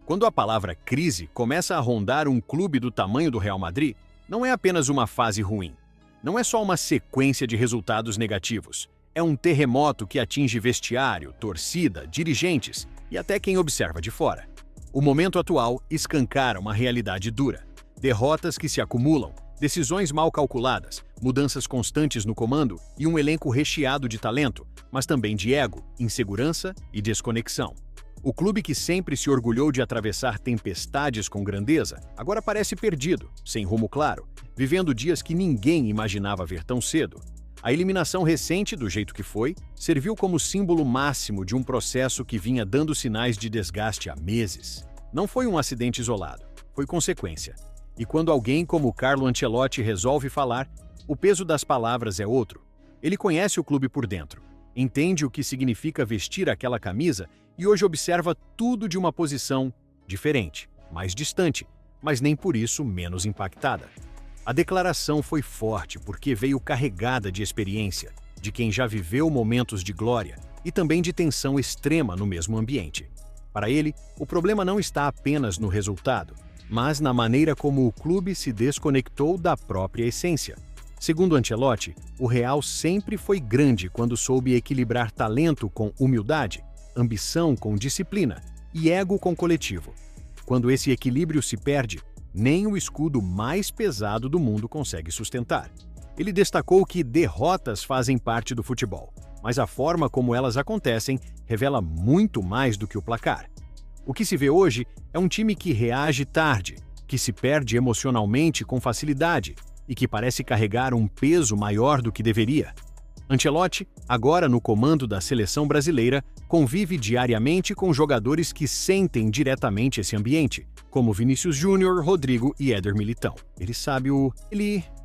Quando a palavra crise começa a rondar um clube do tamanho do Real Madrid, não é apenas uma fase ruim. Não é só uma sequência de resultados negativos. É um terremoto que atinge vestiário, torcida, dirigentes e até quem observa de fora. O momento atual escancara uma realidade dura. Derrotas que se acumulam, decisões mal calculadas, mudanças constantes no comando e um elenco recheado de talento, mas também de ego, insegurança e desconexão. O clube que sempre se orgulhou de atravessar tempestades com grandeza, agora parece perdido, sem rumo claro, vivendo dias que ninguém imaginava ver tão cedo. A eliminação recente, do jeito que foi, serviu como símbolo máximo de um processo que vinha dando sinais de desgaste há meses. Não foi um acidente isolado, foi consequência. E quando alguém como Carlo Ancelotti resolve falar, o peso das palavras é outro. Ele conhece o clube por dentro, entende o que significa vestir aquela camisa e hoje observa tudo de uma posição diferente, mais distante, mas nem por isso menos impactada. A declaração foi forte porque veio carregada de experiência, de quem já viveu momentos de glória e também de tensão extrema no mesmo ambiente. Para ele, o problema não está apenas no resultado, mas na maneira como o clube se desconectou da própria essência. Segundo Ancelotti, o Real sempre foi grande quando soube equilibrar talento com humildade, ambição com disciplina e ego com coletivo. Quando esse equilíbrio se perde, nem o escudo mais pesado do mundo consegue sustentar. Ele destacou que derrotas fazem parte do futebol, mas a forma como elas acontecem revela muito mais do que o placar. O que se vê hoje é um time que reage tarde, que se perde emocionalmente com facilidade e que parece carregar um peso maior do que deveria. Ancelotti, agora no comando da seleção brasileira, convive diariamente com jogadores que sentem diretamente esse ambiente, como Vinícius Júnior, Rodrigo e Éder Militão. Ele sabe o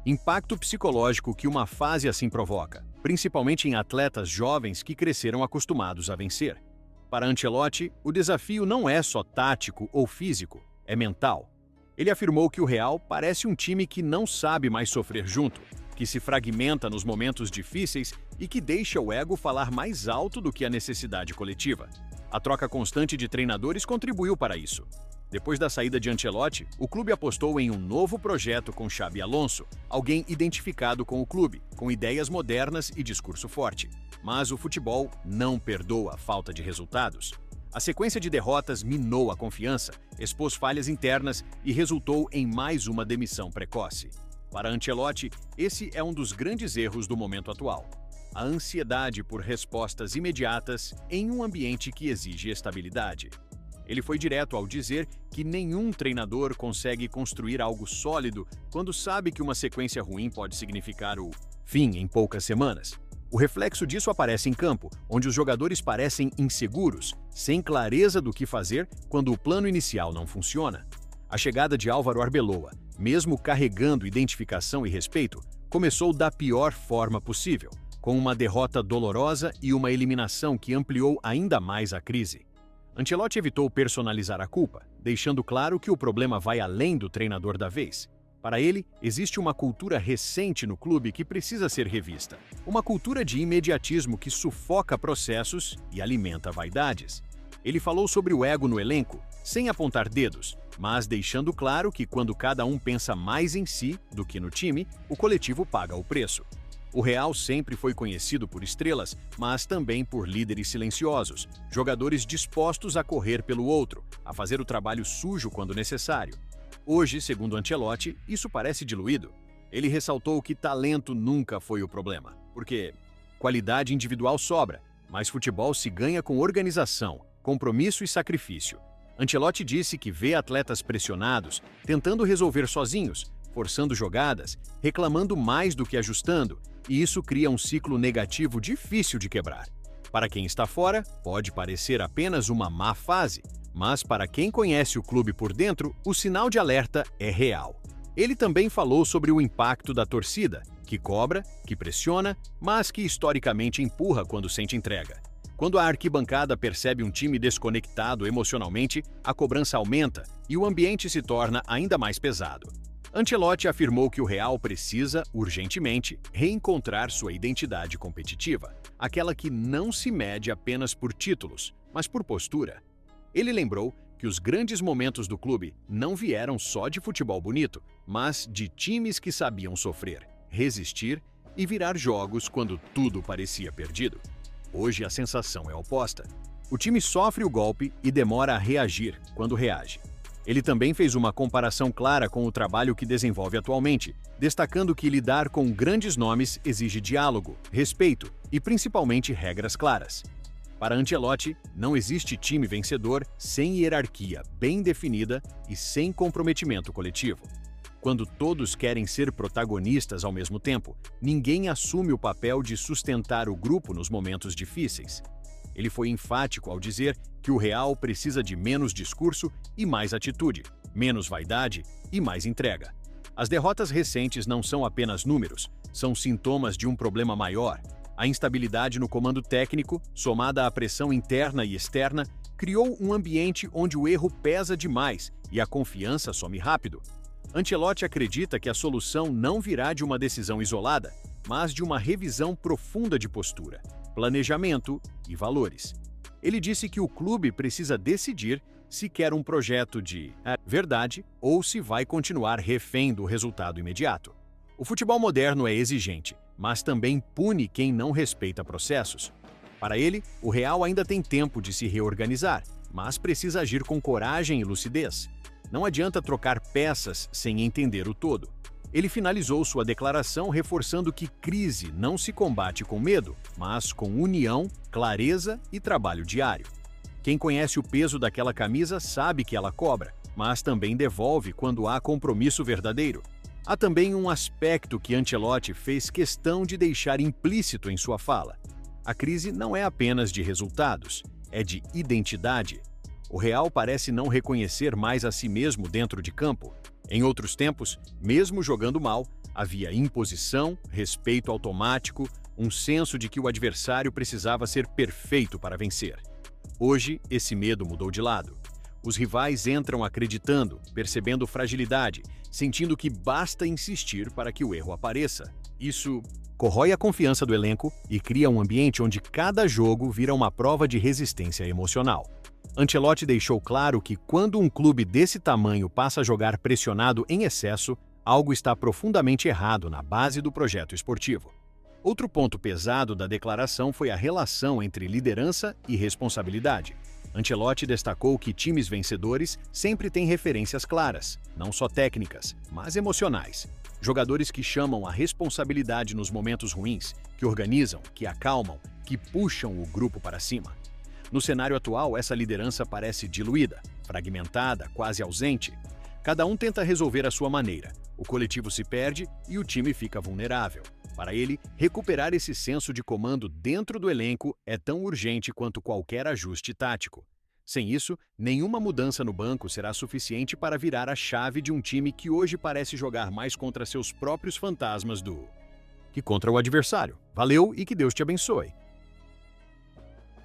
impacto psicológico que uma fase assim provoca, principalmente em atletas jovens que cresceram acostumados a vencer. Para Ancelotti, o desafio não é só tático ou físico, é mental. Ele afirmou que o Real parece um time que não sabe mais sofrer junto, que se fragmenta nos momentos difíceis e que deixa o ego falar mais alto do que a necessidade coletiva. A troca constante de treinadores contribuiu para isso. Depois da saída de Ancelotti, o clube apostou em um novo projeto com Xabi Alonso, alguém identificado com o clube, com ideias modernas e discurso forte. Mas o futebol não perdoa a falta de resultados. A sequência de derrotas minou a confiança, expôs falhas internas e resultou em mais uma demissão precoce. Para Ancelotti, esse é um dos grandes erros do momento atual. A ansiedade por respostas imediatas em um ambiente que exige estabilidade. Ele foi direto ao dizer que nenhum treinador consegue construir algo sólido quando sabe que uma sequência ruim pode significar o fim em poucas semanas. O reflexo disso aparece em campo, onde os jogadores parecem inseguros, sem clareza do que fazer quando o plano inicial não funciona. A chegada de Álvaro Arbeloa, mesmo carregando identificação e respeito, começou da pior forma possível, com uma derrota dolorosa e uma eliminação que ampliou ainda mais a crise. Ancelotti evitou personalizar a culpa, deixando claro que o problema vai além do treinador da vez. Para ele, existe uma cultura recente no clube que precisa ser revista. Uma cultura de imediatismo que sufoca processos e alimenta vaidades. Ele falou sobre o ego no elenco, sem apontar dedos, mas deixando claro que quando cada um pensa mais em si do que no time, o coletivo paga o preço. O Real sempre foi conhecido por estrelas, mas também por líderes silenciosos, jogadores dispostos a correr pelo outro, a fazer o trabalho sujo quando necessário. Hoje, segundo Ancelotti, isso parece diluído. Ele ressaltou que talento nunca foi o problema, porque qualidade individual sobra, mas futebol se ganha com organização, compromisso e sacrifício. Ancelotti disse que vê atletas pressionados, tentando resolver sozinhos, forçando jogadas, reclamando mais do que ajustando, e isso cria um ciclo negativo difícil de quebrar. Para quem está fora, pode parecer apenas uma má fase, mas para quem conhece o clube por dentro, o sinal de alerta é real. Ele também falou sobre o impacto da torcida, que cobra, que pressiona, mas que historicamente empurra quando sente entrega. Quando a arquibancada percebe um time desconectado emocionalmente, a cobrança aumenta e o ambiente se torna ainda mais pesado. Ancelotti afirmou que o Real precisa, urgentemente, reencontrar sua identidade competitiva, aquela que não se mede apenas por títulos, mas por postura. Ele lembrou que os grandes momentos do clube não vieram só de futebol bonito, mas de times que sabiam sofrer, resistir e virar jogos quando tudo parecia perdido. Hoje a sensação é oposta. O time sofre o golpe e demora a reagir quando reage. Ele também fez uma comparação clara com o trabalho que desenvolve atualmente, destacando que lidar com grandes nomes exige diálogo, respeito e principalmente regras claras. Para Ancelotti, não existe time vencedor sem hierarquia bem definida e sem comprometimento coletivo. Quando todos querem ser protagonistas ao mesmo tempo, ninguém assume o papel de sustentar o grupo nos momentos difíceis. Ele foi enfático ao dizer que o Real precisa de menos discurso e mais atitude, menos vaidade e mais entrega. As derrotas recentes não são apenas números, são sintomas de um problema maior. A instabilidade no comando técnico, somada à pressão interna e externa, criou um ambiente onde o erro pesa demais e a confiança some rápido. Ancelotti acredita que a solução não virá de uma decisão isolada, mas de uma revisão profunda de postura, planejamento e valores. Ele disse que o clube precisa decidir se quer um projeto de verdade ou se vai continuar refém do resultado imediato. O futebol moderno é exigente, mas também pune quem não respeita processos. Para ele, o Real ainda tem tempo de se reorganizar, mas precisa agir com coragem e lucidez. Não adianta trocar peças sem entender o todo. Ele finalizou sua declaração reforçando que crise não se combate com medo, mas com união, clareza e trabalho diário. Quem conhece o peso daquela camisa sabe que ela cobra, mas também devolve quando há compromisso verdadeiro. Há também um aspecto que Ancelotti fez questão de deixar implícito em sua fala. A crise não é apenas de resultados, é de identidade. O Real parece não reconhecer mais a si mesmo dentro de campo. Em outros tempos, mesmo jogando mal, havia imposição, respeito automático, um senso de que o adversário precisava ser perfeito para vencer. Hoje, esse medo mudou de lado. Os rivais entram acreditando, percebendo fragilidade, sentindo que basta insistir para que o erro apareça. Isso corrói a confiança do elenco e cria um ambiente onde cada jogo vira uma prova de resistência emocional. Ancelotti deixou claro que quando um clube desse tamanho passa a jogar pressionado em excesso, algo está profundamente errado na base do projeto esportivo. Outro ponto pesado da declaração foi a relação entre liderança e responsabilidade. Ancelotti destacou que times vencedores sempre têm referências claras, não só técnicas, mas emocionais. Jogadores que chamam a responsabilidade nos momentos ruins, que organizam, que acalmam, que puxam o grupo para cima. No cenário atual, essa liderança parece diluída, fragmentada, quase ausente. Cada um tenta resolver à sua maneira, o coletivo se perde e o time fica vulnerável. Para ele, recuperar esse senso de comando dentro do elenco é tão urgente quanto qualquer ajuste tático. Sem isso, nenhuma mudança no banco será suficiente para virar a chave de um time que hoje parece jogar mais contra seus próprios fantasmas que contra o adversário. Valeu e que Deus te abençoe.